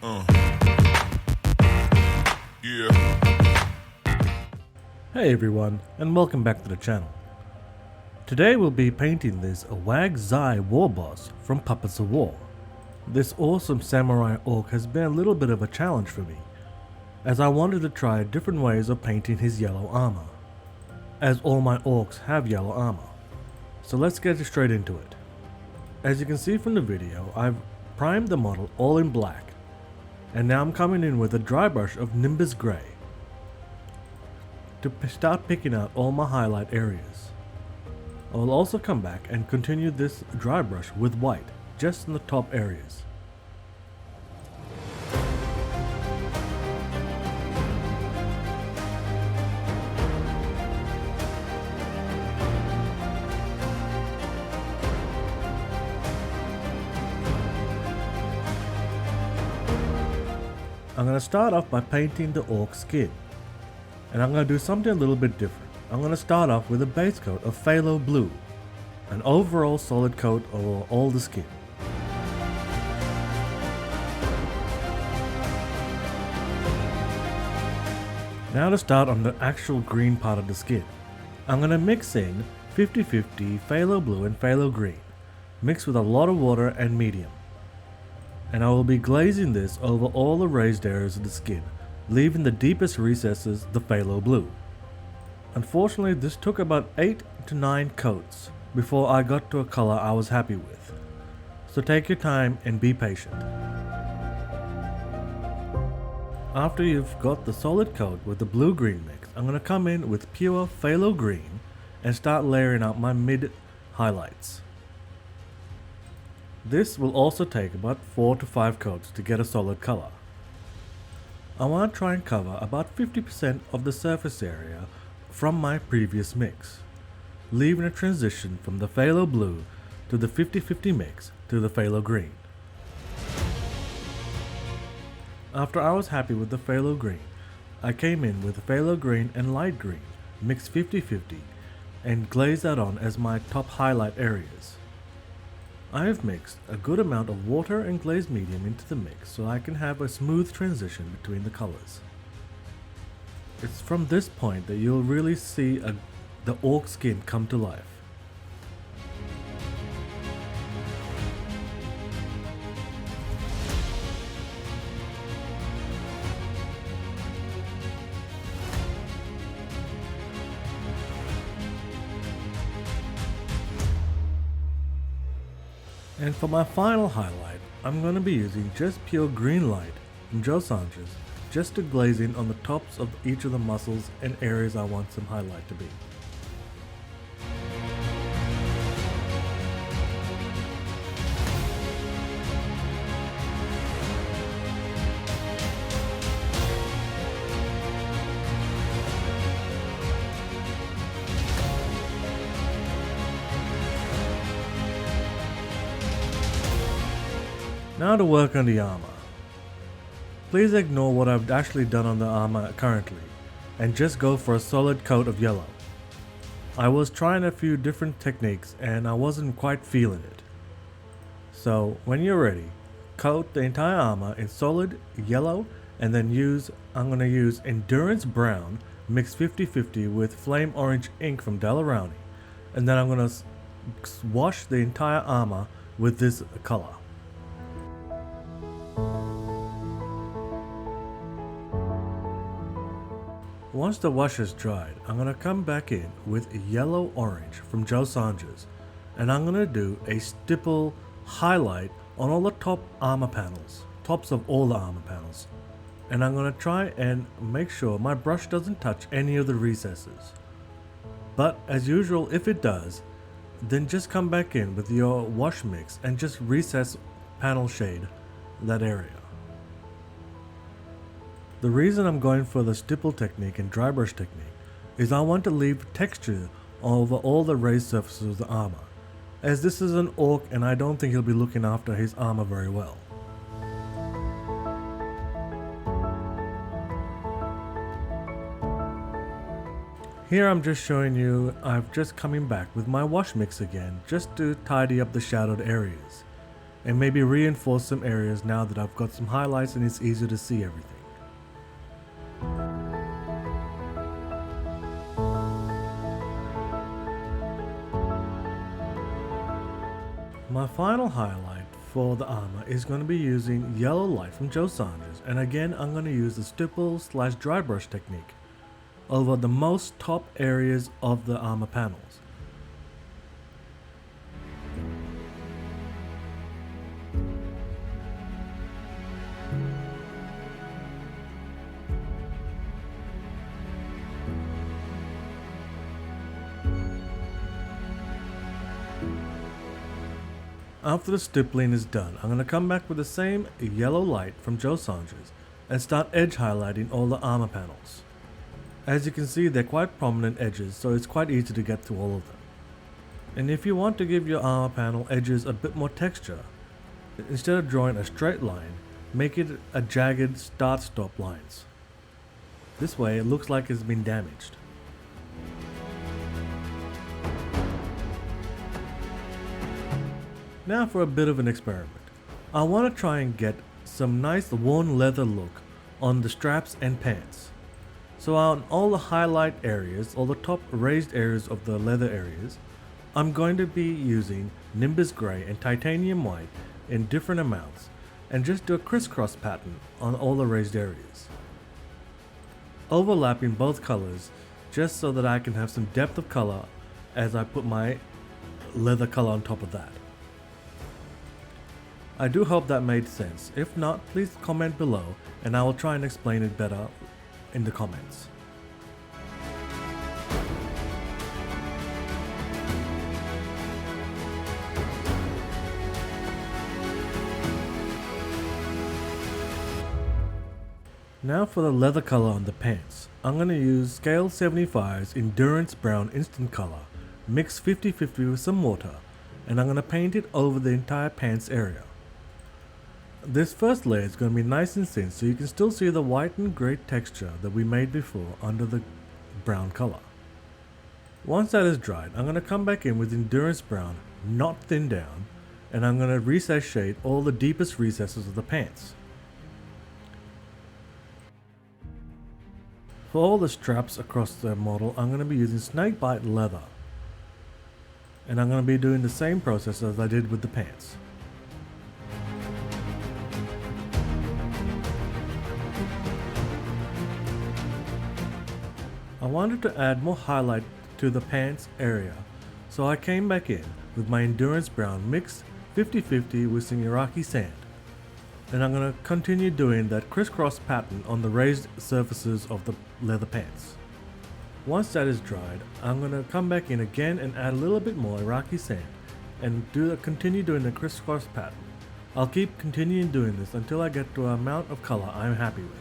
Yeah. Hey everyone, and welcome back to the channel. Today we'll be painting this Wagzai Warboss from Pupppetswar. This awesome samurai orc has been a little bit of a challenge for me, as I wanted to try different ways of painting his yellow armor, as all my orcs have yellow armor. So let's get straight into it. As you can see from the video, I've primed the model all in black, and now I'm coming in with a dry brush of Nimbus Grey to start picking out all my highlight areas. I will also come back and continue this dry brush with white, just in the top areas. I'm going to start off by painting the orc skin. And I'm going to do something a little bit different. I'm going to start off with a base coat of phthalo blue, an overall solid coat over all the skin. Now to start on the actual green part of the skin. I'm going to mix in 50-50 phthalo blue and phthalo green, mixed with a lot of water and medium. And I will be glazing this over all the raised areas of the skin, leaving the deepest recesses the phthalo blue. Unfortunately, this took about 8 to 9 coats before I got to a color I was happy with. So take your time and be patient. After you've got the solid coat with the blue-green mix, I'm going to come in with pure phthalo green and start layering out my mid highlights. This will also take about 4 to 5 coats to get a solid color. I want to try and cover about 50% of the surface area from my previous mix, leaving a transition from the phthalo blue to the 50-50 mix to the phthalo green. After I was happy with the phthalo green, I came in with phthalo green and light green, mixed 50-50, and glazed that on as my top highlight areas. I have mixed a good amount of water and glazed medium into the mix so I can have a smooth transition between the colors. It's from this point that you'll really see the orc skin come to life. And for my final highlight, I'm going to be using just pure green light from Joe Sanchez just to glaze in on the tops of each of the muscles and areas I want some highlight to be. Now to work on the armor. Please ignore what I've actually done on the armor currently, and just go for a solid coat of yellow. I was trying a few different techniques and I wasn't quite feeling it. So when you're ready, coat the entire armor in solid yellow and then I'm going to use Endurance Brown mixed 50-50 with Flame Orange ink from Dalarani, and then I'm going to wash the entire armor with this color. Once the wash is dried, I'm going to come back in with yellow orange from Joe Sanchez, and I'm going to do a stipple highlight on all the top armor panels, tops of all the armor panels, and I'm going to try and make sure my brush doesn't touch any of the recesses. But as usual, if it does, then just come back in with your wash mix and just recess panel shade that area. The reason I'm going for the stipple technique and dry brush technique is I want to leave texture over all the raised surfaces of the armor, as this is an orc and I don't think he'll be looking after his armor very well. Here I'm just showing you I'm just coming back with my wash mix again just to tidy up the shadowed areas. and maybe reinforce some areas now that I've got some highlights and it's easier to see everything. My final highlight for the armor is going to be using yellow light from Joe Saunders, and again I'm going to use the stipple/dry brush technique over the most top areas of the armor panels. After the stippling is done, I'm going to come back with the same yellow light from Joe Saunders and start edge highlighting all the armor panels. As you can see, they're quite prominent edges, so it's quite easy to get through all of them. And if you want to give your armor panel edges a bit more texture, instead of drawing a straight line, make it a jagged start-stop lines. This way it looks like it's been damaged. Now for a bit of an experiment. I want to try and get some nice worn leather look on the straps and pants. So on all the highlight areas, all the top raised areas of the leather areas, I'm going to be using Nimbus Grey and Titanium White in different amounts and just do a crisscross pattern on all the raised areas, overlapping both colors just so that I can have some depth of color as I put my leather color on top of that. I do hope that made sense. If not, please comment below and I will try and explain it better in the comments. Now for the leather color on the pants. I'm going to use Scale 75's Endurance Brown Instant Color, mixed 50-50 with some water, and I'm going to paint it over the entire pants area. This first layer is going to be nice and thin so you can still see the white and grey texture that we made before under the brown color. Once that is dried, I'm going to come back in with Endurance Brown, not thinned down, and I'm going to recess shade all the deepest recesses of the pants. For all the straps across the model, I'm going to be using Snakebite leather, and I'm going to be doing the same process as I did with the pants. I wanted to add more highlight to the pants area, so I came back in with my Endurance Brown mixed 50-50 with some Iraqi sand. And I'm going to continue doing that crisscross pattern on the raised surfaces of the leather pants. Once that is dried, I'm going to come back in again and add a little bit more Iraqi sand and continue doing the crisscross pattern. I'll keep continuing doing this until I get to an amount of color I'm happy with.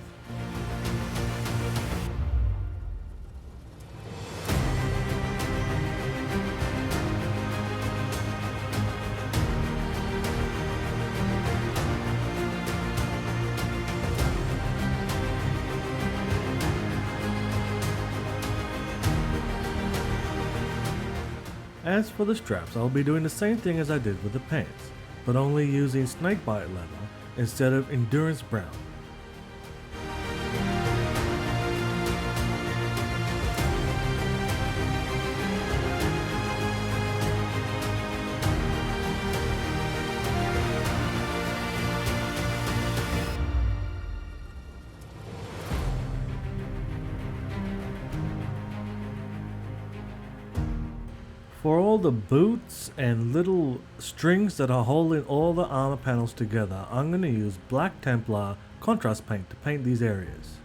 As for the straps, I'll be doing the same thing as I did with the pants, but only using Snakebite leather instead of Endurance Brown. For all the boots and little strings that are holding all the armor panels together, I'm going to use Black Templar contrast paint to paint these areas.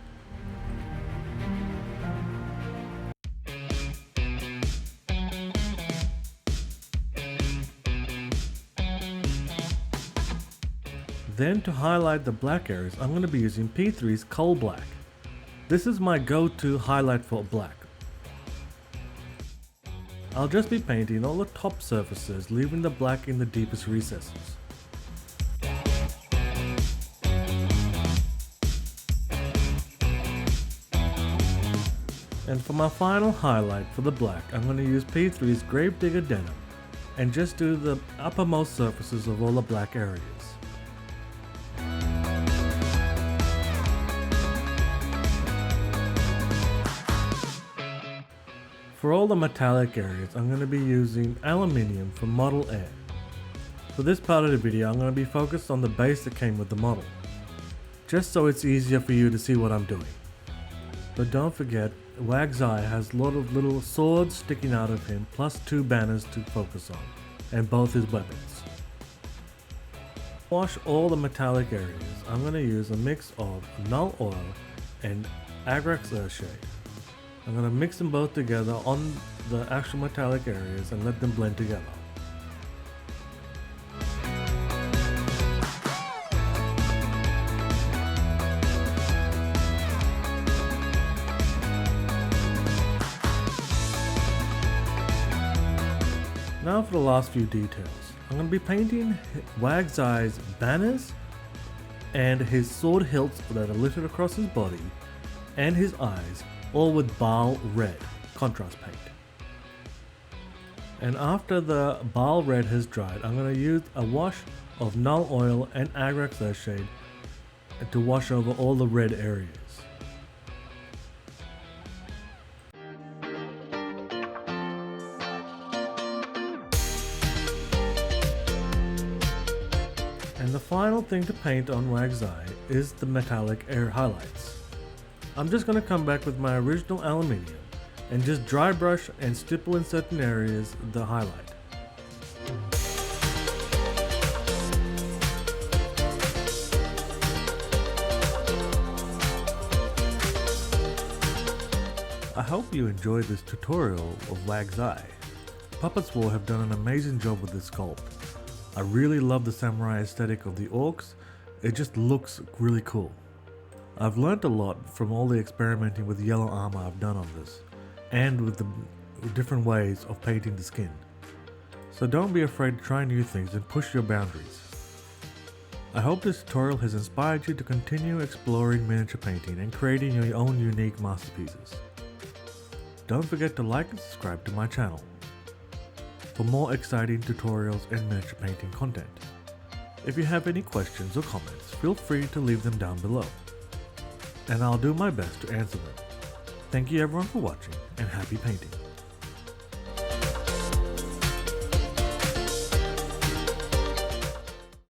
Then to highlight the black areas, I'm going to be using P3's Coal Black. This is my go-to highlight for black. I'll just be painting all the top surfaces, leaving the black in the deepest recesses. And for my final highlight for the black, I'm going to use P3's Gravedigger Denim and just do the uppermost surfaces of all the black areas. For all the metallic areas, I'm going to be using aluminium from Model Air. For this part of the video, I'm going to be focused on the base that came with the model, just so it's easier for you to see what I'm doing. But don't forget, Wagzai has a lot of little swords sticking out of him, plus 2 banners to focus on, and both his weapons. To wash all the metallic areas, I'm going to use a mix of null oil and Agrax Earthshade. I'm going to mix them both together on the actual metallic areas and let them blend together. Now for the last few details. I'm going to be painting Wagzai's banners and his sword hilts that are littered across his body and his eyes, all with Bile Red contrast paint. And after the Bile Red has dried, I'm going to use a wash of null oil and Agrax Earthshade to wash over all the red areas. And the final thing to paint on Wagzai is the metallic air highlights. I'm just going to come back with my original aluminium and just dry brush and stipple in certain areas the highlight. I hope you enjoyed this tutorial of Wagzai. Pupppetswar have done an amazing job with this sculpt. I really love the samurai aesthetic of the orcs. It just looks really cool. I've learnt a lot from all the experimenting with yellow armor I've done on this, and with the different ways of painting the skin. So don't be afraid to try new things and push your boundaries. I hope this tutorial has inspired you to continue exploring miniature painting and creating your own unique masterpieces. Don't forget to like and subscribe to my channel for more exciting tutorials and miniature painting content. If you have any questions or comments, feel free to leave them down below, and I'll do my best to answer them. Thank you everyone for watching, and happy painting!